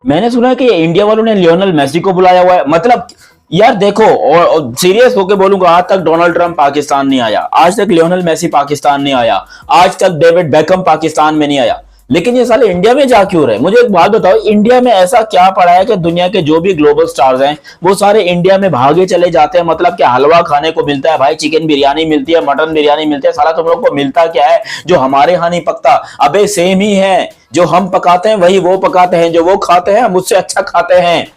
मैंने सुना कि इंडिया वालों ने लियोनेल मेसी को बुलाया हुआ है। मतलब यार देखो, और सीरियस होके बोलूंगा, आज तक डोनाल्ड ट्रंप पाकिस्तान नहीं आया, आज तक लियोनेल मेसी पाकिस्तान नहीं आया, आज तक डेविड बेकम पाकिस्तान में नहीं आया, लेकिन ये साले इंडिया में जा क्यों रहे? मुझे एक बात बताओ, इंडिया में ऐसा क्या पड़ा है कि दुनिया के जो भी ग्लोबल स्टार्स हैं वो सारे इंडिया में भागे चले जाते हैं? मतलब क्या हलवा खाने को मिलता है भाई, चिकन बिरयानी मिलती है, मटन बिरयानी मिलती है, साला तुम लोग को मिलता क्या है जो हमारे यहाँ नहीं पकता? अबे सेम ही है, जो हम पकाते हैं वही वो पकाते हैं, जो वो खाते हैं हम उससे अच्छा खाते हैं।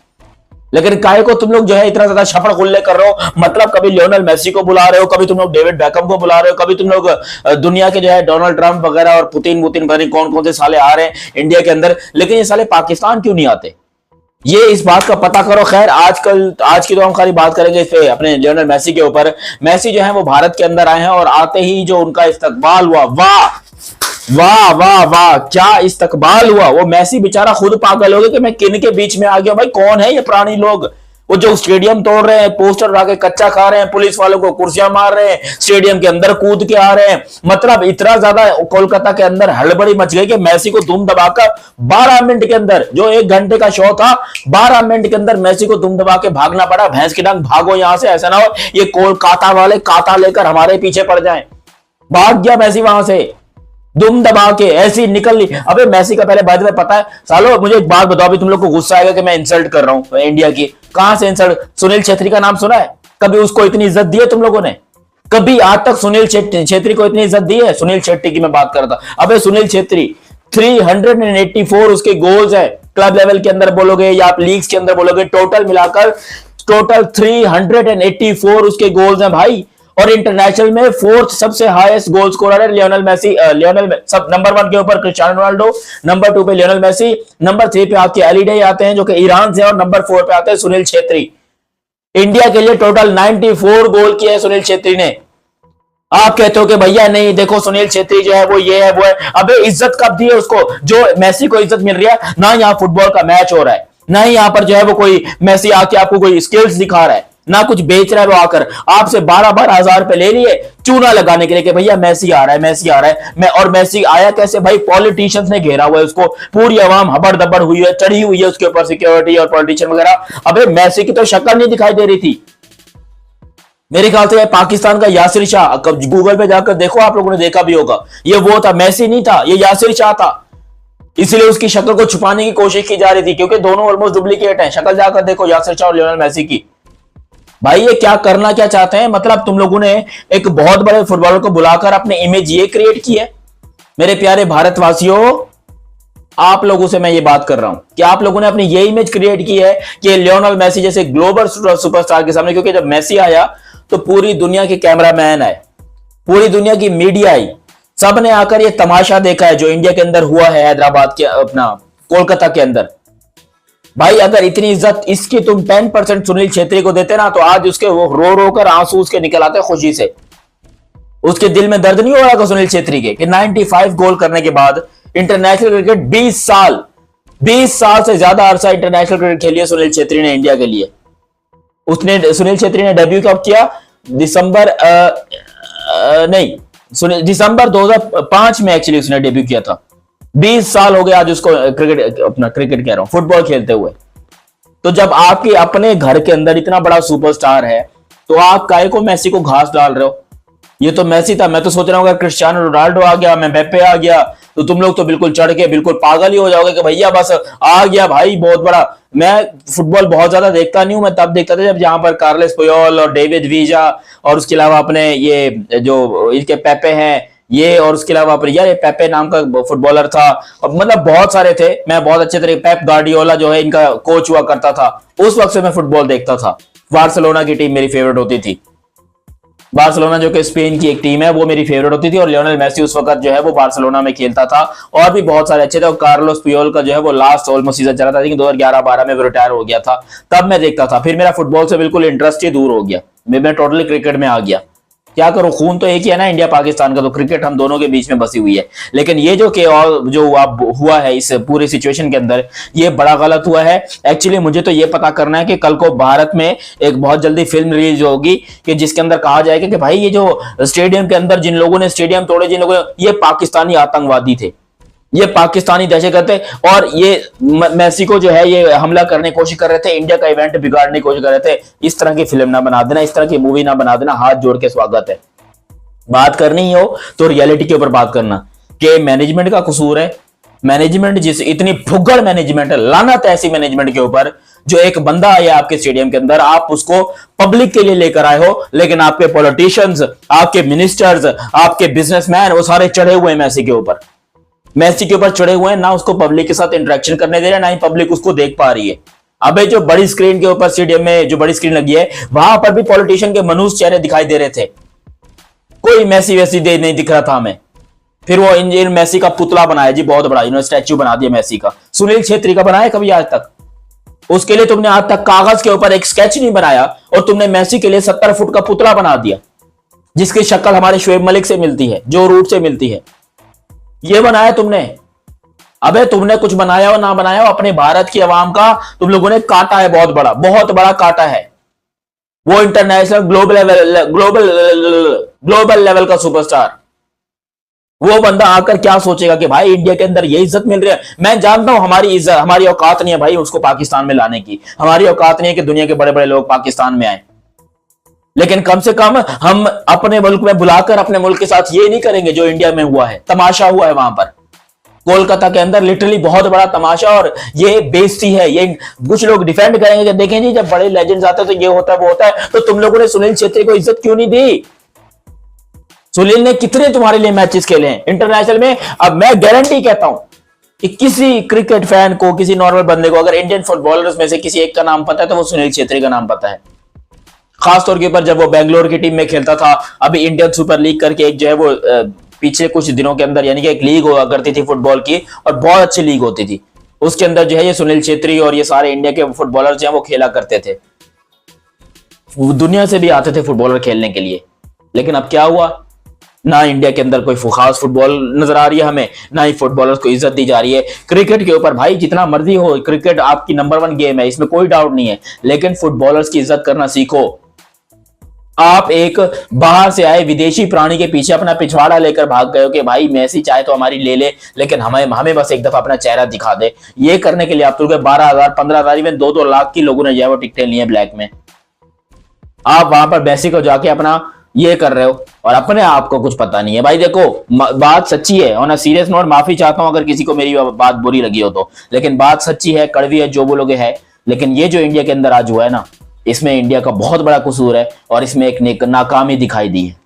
लेकिन काहे को तुम लोग जो है इतना ज्यादा छपड़ खुल्ले कर रहे हो? मतलब कभी लियोनेल मेसी को बुला रहे हो, कभी तुम लोग डेविड बैकम को बुला रहे हो, कभी तुम लोग दुनिया के जो है डोनाल्ड ट्रंप वगैरह और पुतिन पुतिन पता नहीं कौन कौन से साले आ रहे हैं इंडिया के अंदर, लेकिन ये साले पाकिस्तान क्यों नहीं आते? ये इस बात का पता करो। खैर आजकल आज की तो हम खाली बात करेंगे इस पे अपने लियोनेल मेसी के ऊपर। मेसी जो है वो भारत के अंदर आए हैं और आते ही जो उनका इस्तकबाल हुआ, वाह वाह वाह वाह, क्या इस्तकबाल हुआ। वो मेसी बेचारा खुद पागल हो गया कि मैं किन के बीच में आ गया, भाई कौन है ये प्राणी लोग? वो जो स्टेडियम तोड़ रहे हैं, पोस्टर लगा के कच्चा खा रहे हैं, पुलिस वालों को कुर्सियां मार रहे हैं, स्टेडियम के अंदर कूद के आ रहे हैं। मतलब इतना ज्यादा कोलकाता के अंदर हड़बड़ी मच गई कि मेसी को दुम दबाकर 12 मिनट के अंदर, जो 1 घंटे का शो था, 12 मिनट के अंदर मेसी को दुम दबा के भागना पड़ा। भैंस की डांग भागो यहां से, ऐसा ना हो ये कोलकाता वाले काता लेकर हमारे पीछे पड़ जाएं। भाग गया मेसी वहां से दुम दबा के, ऐसी निकल ली। अबे मेसी का पहले बाद में पता है सालो, मुझे एक बात बताओ, अभी तुम लोग को गुस्सा आएगा कि मैं इंसल्ट कर रहा हूं इंडिया की। कहां से इंसल्ट? सुनील छेत्री का नाम सुना है? कभी उसको इतनी इज्जत दी है तुम लोगों ने? कभी आज तक सुनील छेत्री को इतनी इज्जत दी है? सुनील शेट्टी की मैं बात कर रहा था। अबे सुनील छेत्री 384 उसके गोल्स है, क्लब लेवल के अंदर बोलोगे या आप लीग्स के अंदर बोलोगे, टोटल मिलाकर टोटल 384 उसके गोल्स हैं भाई। और इंटरनेशनल में फोर्थ सबसे हाईएस्ट गोल स्कोरर है लियोनेल मेसी। सब नंबर 1 के ऊपर क्रिस्टियानो रोनाल्डो, नंबर 2 पे लियोनेल मेसी, नंबर 3 पे आपके अलीडे आते हैं जो कि ईरान से, और नंबर 4 पे आते हैं सुनील छेत्री। इंडिया के लिए टोटल 94 गोल किए हैं सुनील छेत्री ने। आप कहते हो कि भैया नहीं देखो सुनील छेत्री जो है वो ये है वो है। अबे इज्जत कब दी है उसको? जो मेसी को इज्जत मिल रही है ना, यहाँ फुटबॉल का मैच हो रहा है, ना ही यहाँ पर जो है वो कोई मेसी आके आपको कोई स्किल्स दिखा रहा है, ना कुछ बेच रहा है वो आकर आपसे 12-12 हजार रुपए ले लिए चूना लगाने के लिए कि भैया मेसी आ रहा है, मेसी आ रहा है। मैं और मेसी आया कैसे भाई? पॉलिटिशियंस ने घेरा हुआ है उसको, पूरी आवाम हबड़ दबड़ हुई है, चढ़ी हुई है उसके ऊपर, सिक्योरिटी और पॉलिटिशियन वगैरह। अबे मेसी की तो शक्ल नहीं दिखाई दे रही थी। मेरे ख्याल से पाकिस्तान का यासिर शाह, गूगल पे जाकर देखो, आप लोगों ने देखा भी होगा, ये वो था, मेसी नहीं था, ये यासिर शाह था। इसलिए उसकी शक्ल को छुपाने की कोशिश की जा रही थी क्योंकि दोनों ऑलमोस्ट डुप्लीकेट हैं। शक्ल जाकर देखो यासिर शाह और लियोनेल मेसी की। भाई ये क्या करना क्या चाहते हैं? मतलब तुम लोगों ने एक बहुत बड़े फुटबॉलर को बुलाकर अपने इमेज ये क्रिएट की है। मेरे प्यारे भारतवासियों, आप लोगों से मैं ये बात कर रहा हूं कि आप लोगों ने अपनी ये इमेज क्रिएट की है कि लियोनेल मेसी जैसे ग्लोबल सुपरस्टार के सामने, क्योंकि जब मेसी आया तो पूरी दुनिया के कैमरामैन आए, पूरी दुनिया की मीडिया आई, सब ने आकर ये तमाशा देखा है जो इंडिया के अंदर हुआ है, हैदराबाद के अपना कोलकाता के अंदर। भाई अगर इतनी इज्जत इसकी तुम 10% सुनील छेत्री को देते ना, तो आज उसके वो रो रो कर आंसू उसके निकल आते खुशी से। उसके दिल में दर्द नहीं हो रहा था सुनील छेत्री के कि 95 गोल करने के बाद इंटरनेशनल क्रिकेट 20 साल से ज्यादा अरसा इंटरनेशनल क्रिकेट खेली है सुनील छेत्री ने इंडिया के लिए। उसने सुनील छेत्री ने डेब्यू कब किया? दिसंबर 2005 में एक्चुअली उसने डेब्यू किया था। 20 साल हो गए आज उसको क्रिकेट कह रहा हूं, फुटबॉल खेलते हुए। तो जब आपके अपने घर के अंदर इतना बड़ा सुपरस्टार है तो आप काहे को मेसी को घास डाल रहे हो? ये तो मेसी था। मैं तो सोच रहा हूँ अगर क्रिस्टियानो रोनाल्डो आ गया, मैं बेपे आ गया, तो तुम लोग तो बिल्कुल चढ़ के बिल्कुल पागल ही हो जाओगे कि भैया बस आ गया भाई बहुत बड़ा। मैं फुटबॉल बहुत ज्यादा देखता नहीं हूं, मैं तब देखता था जब यहाँ पर कार्लेस पुयोल और डेविड वीजा और उसके अलावा अपने ये जो इनके पेपे हैं ये, और उसके अलावा अपने यार पेपे नाम का फुटबॉलर था, और मतलब बहुत सारे थे। मैं बहुत अच्छे तरीके, पेप गार्डियोला जो है इनका कोच हुआ करता था, उस वक्त से मैं फुटबॉल देखता था। बार्सिलोना की टीम मेरी फेवरेट होती थी। बार्सिलोना जो कि स्पेन की एक टीम है वो मेरी फेवरेट होती थी, और लियोनेल मेसी उस वक्त जो है वो बार्सिलोना में खेलता था। और भी बहुत सारे अच्छे थे। और कार्लोस पुयोल का जो है वो लास्ट ऑलमोस्ट सीजन चला था, लेकिन 2011-12 में वो रिटायर हो गया था, तब मैं देखता था। फिर मेरा फुटबॉल से बिल्कुल इंटरेस्ट ही दूर हो गया, मैं टोटली क्रिकेट में आ गया। क्या करूं, खून तो एक ही है ना इंडिया पाकिस्तान का, तो क्रिकेट हम दोनों के बीच में बसी हुई है। लेकिन ये जो के और जो हुआ है इस पूरी सिचुएशन के अंदर, ये बड़ा गलत हुआ है। एक्चुअली मुझे तो ये पता करना है कि कल को भारत में एक बहुत जल्दी फिल्म रिलीज होगी कि जिसके अंदर कहा जाएगा कि भाई ये जो स्टेडियम के अंदर जिन लोगों ने स्टेडियम तोड़े, जिन लोगों ने, ये पाकिस्तानी आतंकवादी थे। ये पाकिस्तानी दहशतगर्द थे और ये मेसी को जो है ये हमला करने की कोशिश कर रहे थे, इंडिया का इवेंट बिगाड़ने की कोशिश कर रहे थे। इस तरह की फिल्म ना बना देना, इस तरह की मूवी ना बना देना। हाथ जोड़ के स्वागत है। बात करनी हो तो रियलिटी के ऊपर बात करना कि मैनेजमेंट का कसूर है। मैनेजमेंट जिस इतनी फुग्गड़ मैनेजमेंट है, लानत ऐसी मैनेजमेंट के ऊपर, जो एक बंदा आया आपके स्टेडियम के अंदर, आप उसको पब्लिक के लिए लेकर आए हो, लेकिन आपके पॉलिटिशियंस, आपके मिनिस्टर्स, आपके बिजनेसमैन वो सारे चढ़े हुए हैं मैसी के ऊपर। मैसी के ऊपर चढ़े हुए हैं, ना उसको पब्लिक के साथ इंटरेक्शन करने दे रहे हैं, ना ही पब्लिक उसको देख पा रही है। अबे जो बड़ी स्क्रीन के ऊपर स्टेडियम में जो बड़ी स्क्रीन लगी है, वहां पर भी पॉलिटिशियन के मनुष्य चेहरे दिखाई दे रहे थे, कोई मैसी वैसी दे नहीं दिख रहा था हमें। फिर वो इन मैसी का पुतला बनाया जी, बहुत बड़ा, इन्होंने स्टैच्यू बना दिया मैसी का। सुनील छेत्री का बनाया कभी आज तक? उसके लिए तुमने आज तक कागज के ऊपर एक स्केच नहीं बनाया, और तुमने मैसी के लिए 70 फुट का पुतला बना दिया, जिसकी शक्ल हमारे शोएब मलिक से मिलती है, जो रूट से मिलती है। ये बनाया तुमने। अबे तुमने कुछ बनाया हो ना बनाया हो, अपने भारत की आवाम का तुम लोगों ने काटा है, बहुत बड़ा काटा है। वो इंटरनेशनल ग्लोबल लेवल का सुपरस्टार, वो बंदा आकर क्या सोचेगा कि भाई इंडिया के अंदर ये इज्जत मिल रही है। मैं जानता हूं हमारी इज्जत, हमारी औकात नहीं है भाई उसको पाकिस्तान में लाने की, हमारी औकात नहीं है कि दुनिया के बड़े बड़े लोग पाकिस्तान में आए, लेकिन कम से कम हम अपने मुल्क में बुलाकर अपने मुल्क के साथ ये नहीं करेंगे जो इंडिया में हुआ है, तमाशा हुआ है वहां पर कोलकाता के अंदर, लिटरली बहुत बड़ा तमाशा। और ये बेइज्जती है। ये कुछ लोग डिफेंड करेंगे कि देखें जी जब बड़े लेजेंड्स आते हैं तो ये होता है वो होता है, तो तुम लोगों ने सुनील छेत्री को इज्जत क्यों नहीं दी? सुनील ने कितने तुम्हारे लिए मैचेस खेले हैं इंटरनेशनल में। अब मैं गारंटी कहता हूं कि किसी क्रिकेट फैन को, किसी नॉर्मल बंदे को अगर इंडियन फुटबॉलर्स में से किसी एक का नाम पता है तो वो सुनील छेत्री का नाम पता है। खासतौर के ऊपर जब वो बेंगलोर की टीम में खेलता था, अभी इंडियन सुपर लीग करके एक जो है वो पीछे कुछ दिनों के अंदर, यानी कि एक लीग हुआ करती थी फुटबॉल की, और बहुत अच्छी लीग होती थी, उसके अंदर जो है ये सुनील छेत्री और ये सारे इंडिया के फुटबॉलर जो है वो खेला करते थे। दुनिया से भी आते थे फुटबॉलर खेलने के लिए। लेकिन अब क्या हुआ, ना इंडिया के अंदर कोई खास फुटबॉल नजर आ रही है हमें, ना ही फुटबॉलर्स को इज्जत दी जा रही है। क्रिकेट के ऊपर भाई जितना मर्जी हो, क्रिकेट आपकी नंबर 1 गेम है, इसमें कोई डाउट नहीं है, लेकिन फुटबॉलर्स की इज्जत करना सीखो। आप एक बाहर से आए विदेशी प्राणी के पीछे अपना पिछवाड़ा लेकर भाग गए हो कि भाई मैसी चाहे तो हमारी ले ले, लेकिन हमें बस एक दफा अपना चेहरा दिखा दे। ये करने के लिए आप तो 12,000 15,000 इवन 2-2 लाख की लोगों ने जो है वो टिकटें ली है ब्लैक में। आप वहां पर मैसी को जाके अपना ये कर रहे हो और अपने आप को कुछ पता नहीं है। भाई देखो बात सच्ची है, ऑन अ सीरियस नोट, माफी चाहता हूं अगर किसी को मेरी बात बुरी लगी हो तो, लेकिन बात सच्ची है, कड़वी है, जो बोलोगे है। लेकिन ये जो इंडिया के अंदर आज हुआ है ना, इसमें इंडिया का बहुत बड़ा कसूर है, और इसमें एक नाकामी दिखाई दी है,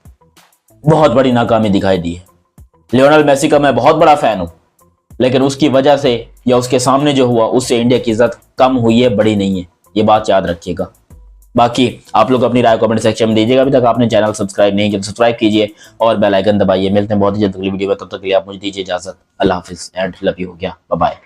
बहुत बड़ी नाकामी दिखाई दी है। लियोनेल मेसी का मैं बहुत बड़ा फैन हूं, लेकिन उसकी वजह से या उसके सामने जो हुआ उससे इंडिया की इज्जत कम हुई है, बड़ी नहीं है। ये बात याद रखिएगा। बाकी आप लोग अपनी राय कमेंट सेक्शन में दीजिएगा। अभी तक आपने चैनल सब्सक्राइब नहीं किया तो सब्सक्राइब कीजिए और बेल आइकन दबाइए। मिलते हैं बहुत ही जल्द अगली वीडियो में, तब तक के लिए आप मुझे दीजिए इजाजत। अल्लाह हाफिज एंड लव यू। हो गया, बाय बाय।